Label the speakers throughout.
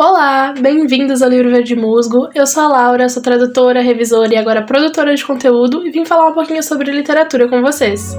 Speaker 1: Olá, bem-vindos ao Livro Verde Musgo. Eu sou a Laura, sou tradutora, revisora e agora produtora de conteúdo e vim falar um pouquinho sobre literatura com vocês.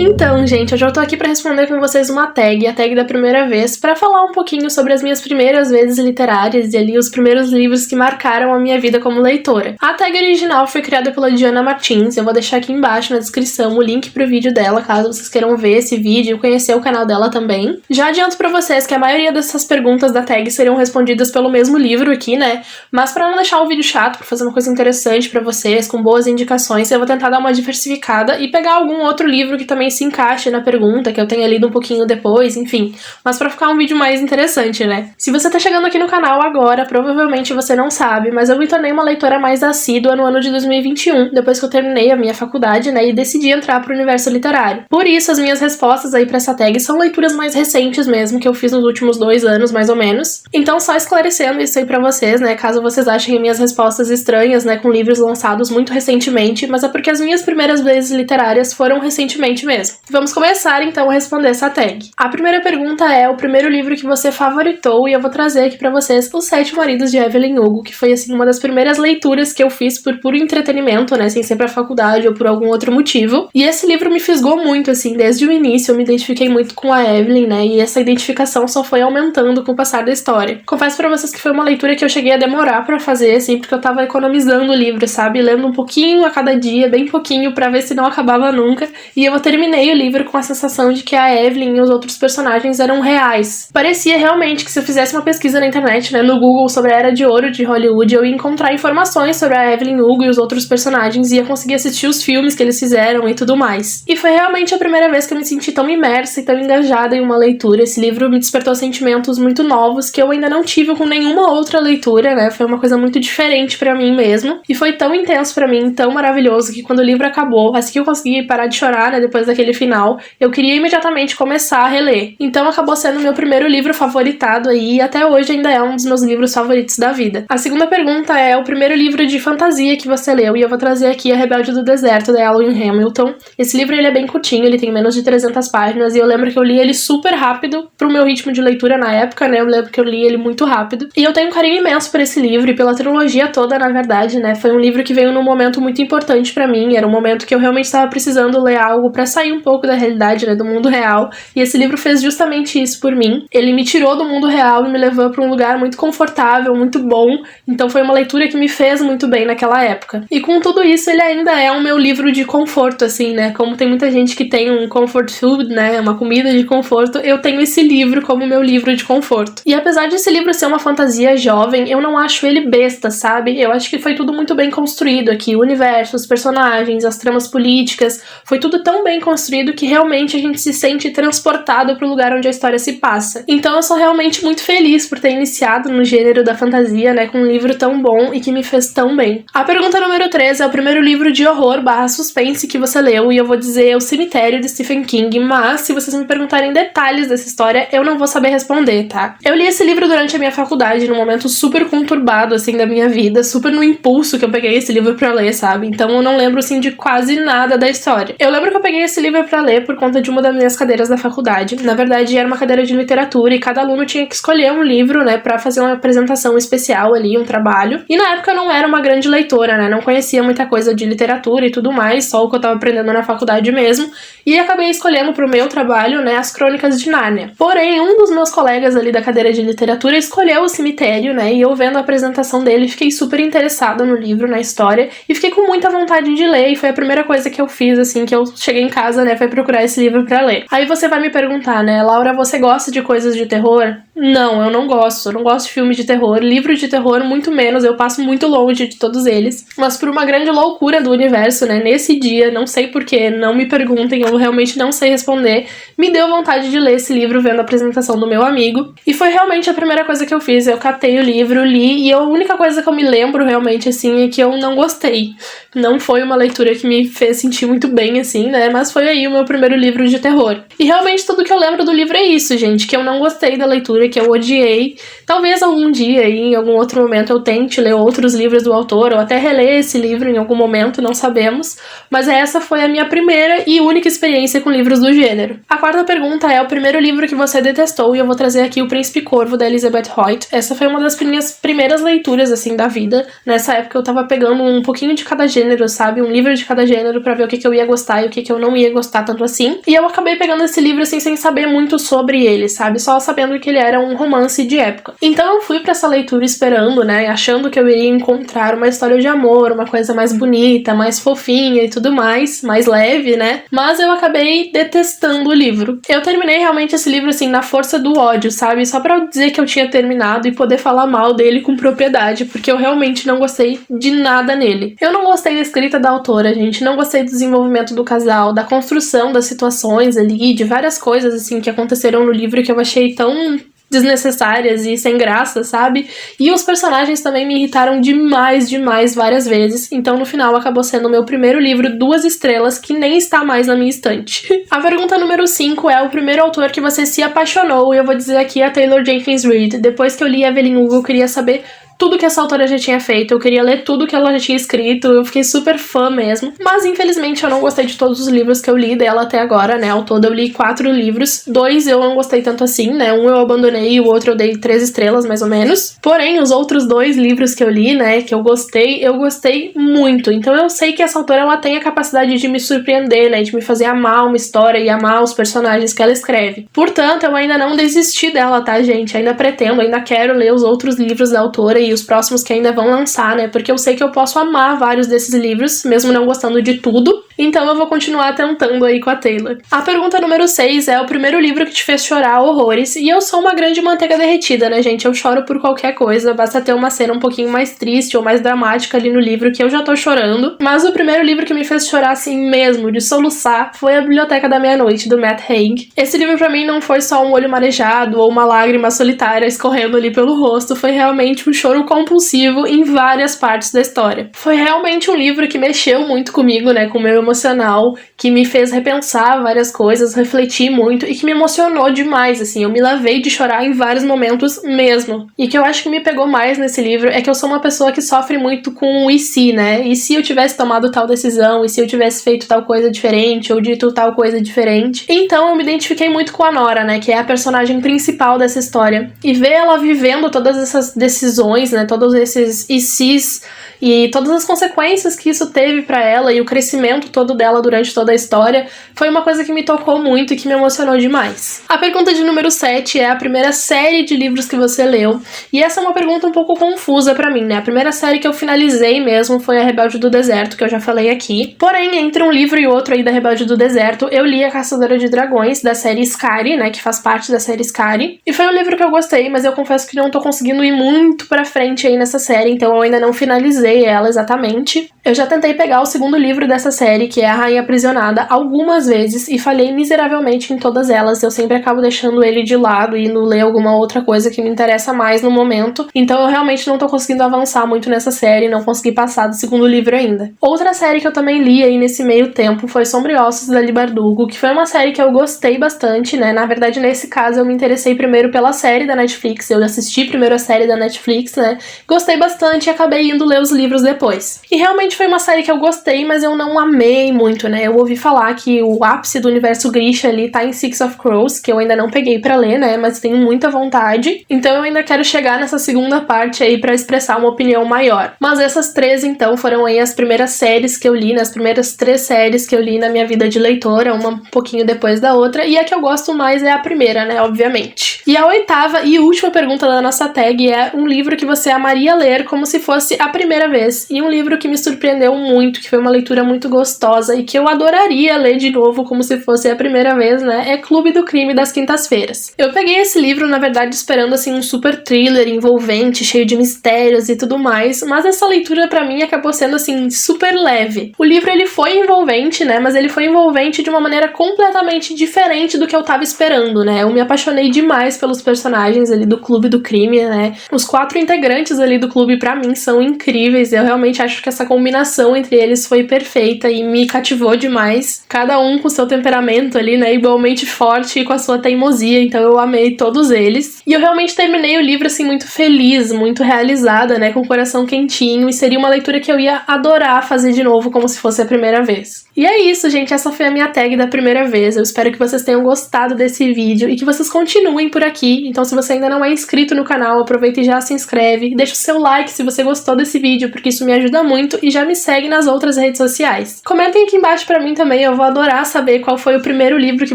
Speaker 1: Então, gente, hoje eu tô aqui pra responder com vocês uma tag, a tag da primeira vez, pra falar um pouquinho sobre as minhas primeiras vezes literárias e ali os primeiros livros que marcaram a minha vida como leitora. A tag original foi criada pela Diana Martins, eu vou deixar aqui embaixo na descrição o link pro vídeo dela, caso vocês queiram ver esse vídeo e conhecer o canal dela também. Já adianto pra vocês que a maioria dessas perguntas da tag seriam respondidas pelo mesmo livro aqui, né? Mas pra não deixar o vídeo chato, pra fazer uma coisa interessante pra vocês, com boas indicações, eu vou tentar dar uma diversificada e pegar algum outro livro que também se encaixe na pergunta, que eu tenha lido um pouquinho depois, enfim. Mas pra ficar um vídeo mais interessante, né? Se você tá chegando aqui no canal agora, provavelmente você não sabe, mas eu me tornei uma leitora mais assídua no ano de 2021, depois que eu terminei a minha faculdade, né, e decidi entrar pro universo literário. Por isso, as minhas respostas aí pra essa tag são leituras mais recentes mesmo, que eu fiz nos últimos 2 anos, mais ou menos. Então, só esclarecendo isso aí pra vocês, né, caso vocês achem minhas respostas estranhas, né, com livros lançados muito recentemente, mas é porque as minhas primeiras vezes literárias foram recentemente mesmo. Vamos começar então a responder essa tag. A primeira pergunta é o primeiro livro que você favoritou e eu vou trazer aqui pra vocês Os Sete Maridos de Evelyn Hugo, que foi assim uma das primeiras leituras que eu fiz por puro entretenimento, né, sem ser pra faculdade ou por algum outro motivo. E esse livro me fisgou muito, assim, desde o início eu me identifiquei muito com a Evelyn, né, e essa identificação só foi aumentando com o passar da história. Confesso pra vocês que foi uma leitura que eu cheguei a demorar pra fazer, assim, porque eu tava economizando o livro, sabe, lendo um pouquinho a cada dia, bem pouquinho, pra ver se não acabava nunca, e eu terminei o livro com a sensação de que a Evelyn e os outros personagens eram reais. Parecia realmente que se eu fizesse uma pesquisa na internet, né, no Google sobre a Era de Ouro de Hollywood, eu ia encontrar informações sobre a Evelyn Hugo e os outros personagens e ia conseguir assistir os filmes que eles fizeram e tudo mais. E foi realmente a primeira vez que eu me senti tão imersa e tão engajada em uma leitura. Esse livro me despertou sentimentos muito novos que eu ainda não tive com nenhuma outra leitura, né, foi uma coisa muito diferente pra mim mesmo. E foi tão intenso pra mim, tão maravilhoso, que quando o livro acabou, assim que eu consegui parar de chorar, né, depois daquele final, eu queria imediatamente começar a reler. Então acabou sendo meu primeiro livro favoritado aí e até hoje ainda é um dos meus livros favoritos da vida. A segunda pergunta é o primeiro livro de fantasia que você leu e eu vou trazer aqui A Rebelde do Deserto, da Ellen Hamilton. Esse livro ele é bem curtinho, ele tem menos de 300 páginas e eu lembro que eu li ele super rápido pro meu ritmo de leitura na época, né, eu lembro que eu li ele muito rápido. E eu tenho um carinho imenso por esse livro e pela trilogia toda, na verdade, né, foi um livro que veio num momento muito importante pra mim, era um momento que eu realmente estava precisando ler algo pra sair um pouco da realidade, né, do mundo real, e esse livro fez justamente isso por mim. Ele me tirou do mundo real e me levou para um lugar muito confortável, muito bom, então foi uma leitura que me fez muito bem naquela época. E com tudo isso, ele ainda é um meu livro de conforto, assim, né, como tem muita gente que tem um comfort food, né, uma comida de conforto, eu tenho esse livro como meu livro de conforto. E apesar desse livro ser uma fantasia jovem, eu não acho ele besta, sabe? Eu acho que foi tudo muito bem construído aqui, o universo, os personagens, as tramas políticas, foi tudo tão bem construído que realmente a gente se sente transportado pro lugar onde a história se passa. Então eu sou realmente muito feliz por ter iniciado no gênero da fantasia, né, com um livro tão bom e que me fez tão bem. A pergunta número 3 é o primeiro livro de horror / suspense que você leu e eu vou dizer O Cemitério, de Stephen King, mas se vocês me perguntarem detalhes dessa história, eu não vou saber responder, tá? Eu li esse livro durante a minha faculdade, num momento super conturbado, assim, da minha vida, super no impulso que eu peguei esse livro pra ler, sabe? Então eu não lembro, assim, de quase nada da história. Eu lembro que eu peguei esse livro pra ler por conta de uma das minhas cadeiras da faculdade. Na verdade, era uma cadeira de literatura e cada aluno tinha que escolher um livro, né, pra fazer uma apresentação especial ali, um trabalho. E na época eu não era uma grande leitora, né, não conhecia muita coisa de literatura e tudo mais, só o que eu tava aprendendo na faculdade mesmo. E acabei escolhendo pro meu trabalho, né, As Crônicas de Nárnia. Porém, um dos meus colegas ali da cadeira de literatura escolheu O Cemitério, né, e eu vendo a apresentação dele, fiquei super interessada no livro, na história, e fiquei com muita vontade de ler, e foi a primeira coisa que eu fiz, assim, que eu cheguei em casa, né, foi procurar esse livro pra ler. Aí você vai me perguntar, né, Laura, você gosta de coisas de terror? Não, eu não gosto de filme de terror, livro de terror muito menos, eu passo muito longe de todos eles, mas por uma grande loucura do universo, né, nesse dia, não sei porquê, não me perguntem, eu realmente não sei responder, me deu vontade de ler esse livro vendo a apresentação do meu amigo, e foi realmente a primeira coisa que eu fiz, eu catei o livro, li, e a única coisa que eu me lembro realmente, assim, é que eu não gostei. Não foi uma leitura que me fez sentir muito bem, assim, né, mas foi aí o meu primeiro livro de terror. E realmente tudo que eu lembro do livro é isso, gente, que eu não gostei da leitura, leitura que eu odiei. Talvez algum dia, em algum outro momento, eu tente ler outros livros do autor, ou até reler esse livro em algum momento, não sabemos. Mas essa foi a minha primeira e única experiência com livros do gênero. A quarta pergunta é o primeiro livro que você detestou, e eu vou trazer aqui O Príncipe Corvo, da Elizabeth Hoyt. Essa foi uma das minhas primeiras leituras, assim, da vida. Nessa época eu tava pegando um pouquinho de cada gênero, sabe? Um livro de cada gênero pra ver o que eu ia gostar e o que eu não ia gostar tanto assim. E eu acabei pegando esse livro, assim, sem saber muito sobre ele, sabe? Só sabendo que ele era um romance de época. Então eu fui pra essa leitura esperando, né? Achando que eu iria encontrar uma história de amor, uma coisa mais bonita, mais fofinha e tudo mais leve, né? Mas eu acabei detestando o livro. Eu terminei realmente esse livro, assim, na força do ódio, sabe? Só pra dizer que eu tinha terminado e poder falar mal dele com propriedade, porque eu realmente não gostei de nada nele. Eu não gostei da escrita da autora, gente, não gostei do desenvolvimento do casal, da construção das situações ali, de várias coisas, assim, que aconteceram no livro que eu achei tão desnecessárias e sem graça, sabe? E os personagens também me irritaram demais várias vezes, então no final acabou sendo o meu primeiro livro 2 estrelas, que nem está mais na minha estante. A pergunta número 5 é o primeiro autor que você se apaixonou, e eu vou dizer aqui a Taylor Jenkins Reid. Depois que eu li Evelyn Hugo, eu queria saber tudo que essa autora já tinha feito, eu queria ler tudo que ela já tinha escrito, eu fiquei super fã mesmo. Mas infelizmente eu não gostei de todos os livros que eu li dela até agora, né? Ao todo eu li 4 livros, 2 eu não gostei tanto assim, né? Um eu abandonei e o outro eu dei 3 estrelas, mais ou menos. Porém, os outros 2 livros que eu li, né, que eu gostei muito. Então eu sei que essa autora, ela tem a capacidade de me surpreender, né, de me fazer amar uma história e amar os personagens que ela escreve. Portanto, eu ainda não desisti dela, tá, gente? Ainda pretendo, ainda quero ler os outros livros da autora e os próximos que ainda vão lançar, né? Porque eu sei que eu posso amar vários desses livros, mesmo não gostando de tudo. Então eu vou continuar tentando aí com a Taylor. A pergunta número 6 é o primeiro livro que te fez chorar horrores. E eu sou uma grande manteiga derretida, né, gente? Eu choro por qualquer coisa. Basta ter uma cena um pouquinho mais triste ou mais dramática ali no livro que eu já tô chorando. Mas o primeiro livro que me fez chorar assim mesmo, de soluçar, foi A Biblioteca da Meia-Noite, do Matt Haig. Esse livro pra mim não foi só um olho marejado ou uma lágrima solitária escorrendo ali pelo rosto. Foi realmente um choro compulsivo em várias partes da história. Foi realmente um livro que mexeu muito comigo, né, com o meu emocional, que me fez repensar várias coisas, refletir muito e que me emocionou demais, assim, eu me lavei de chorar em vários momentos mesmo. E que eu acho que me pegou mais nesse livro é que eu sou uma pessoa que sofre muito com o e se, né, e se eu tivesse tomado tal decisão, e se eu tivesse feito tal coisa diferente, ou dito tal coisa diferente. Então eu me identifiquei muito com a Nora, né, que é a personagem principal dessa história, e ver ela vivendo todas essas decisões, né, todos esses e se's e todas as consequências que isso teve pra ela e o crescimento todo dela durante toda a história, foi uma coisa que me tocou muito e que me emocionou demais. A pergunta de número 7 é a primeira série de livros que você leu, e essa é uma pergunta um pouco confusa pra mim, né? A primeira série que eu finalizei mesmo foi A Rebelde do Deserto, que eu já falei aqui. Porém, entre um livro e outro aí da Rebelde do Deserto, eu li A Caçadora de Dragões, da série Skari, né, que faz parte da série Skari, e foi um livro que eu gostei, mas eu confesso que não tô conseguindo ir muito pra frente aí nessa série, então eu ainda não finalizei ela exatamente. Eu já tentei pegar o segundo livro dessa série, que é A Rainha Aprisionada, algumas vezes, e falhei miseravelmente em todas elas. Eu sempre acabo deixando ele de lado e indo ler alguma outra coisa que me interessa mais no momento, então eu realmente não tô conseguindo avançar muito nessa série, não consegui passar do segundo livro ainda. Outra série que eu também li aí nesse meio tempo foi Sombra e Ossos, da Leigh Bardugo, que foi uma série que eu gostei bastante, né? Na verdade, nesse caso, eu me interessei primeiro pela série da Netflix, eu assisti primeiro a série da Netflix, né? Gostei bastante e acabei indo ler os livros depois. E realmente foi uma série que eu gostei, mas eu não amei muito, né? Eu ouvi falar que o ápice do universo Grisha ali tá em Six of Crows, que eu ainda não peguei pra ler, né? Mas tenho muita vontade. Então eu ainda quero chegar nessa segunda parte aí pra expressar uma opinião maior. Mas essas 3, então, foram aí as primeiras séries que eu li, né? As primeiras 3 séries que eu li na minha vida de leitora, uma um pouquinho depois da outra. E a que eu gosto mais é a primeira, né? Obviamente. E a 8ª e última pergunta da nossa tag é um livro que você amaria ler como se fosse a primeira vez. E um livro que me surpreendeu muito, que foi uma leitura muito gostosa e que eu adoraria ler de novo como se fosse a primeira vez, né? É Clube do Crime das Quintas-Feiras. Eu peguei esse livro, na verdade, esperando assim um super thriller envolvente, cheio de mistérios e tudo mais, mas essa leitura pra mim acabou sendo assim super leve. O livro ele foi envolvente, né? Mas ele foi envolvente de uma maneira completamente diferente do que eu tava esperando, né? Eu me apaixonei demais pelos personagens ali do Clube do Crime, né? Os 4 integrantes ali do clube pra mim são incríveis. Eu realmente acho que essa combinação combinação entre eles foi perfeita e me cativou demais. Cada um com seu temperamento ali, né, igualmente forte e com a sua teimosia, então eu amei todos eles. E eu realmente terminei o livro, assim, muito feliz, muito realizada, né, com o coração quentinho, e seria uma leitura que eu ia adorar fazer de novo, como se fosse a primeira vez. E é isso, gente, essa foi a minha tag da primeira vez. Eu espero que vocês tenham gostado desse vídeo e que vocês continuem por aqui. Então, se você ainda não é inscrito no canal, aproveita e já se inscreve. Deixa o seu like se você gostou desse vídeo, porque isso me ajuda muito, e já me segue nas outras redes sociais. Comentem aqui embaixo pra mim também, eu vou adorar saber qual foi o primeiro livro que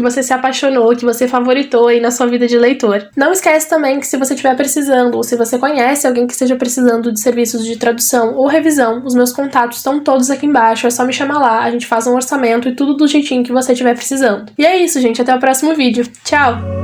Speaker 1: você se apaixonou, que você favoritou aí na sua vida de leitor. Não esquece também que se você estiver precisando, ou se você conhece alguém que esteja precisando de serviços de tradução ou revisão, os meus contatos estão todos aqui embaixo, é só me chamar lá, a gente faz um orçamento e tudo do jeitinho que você estiver precisando. E é isso, gente, até o próximo vídeo. Tchau!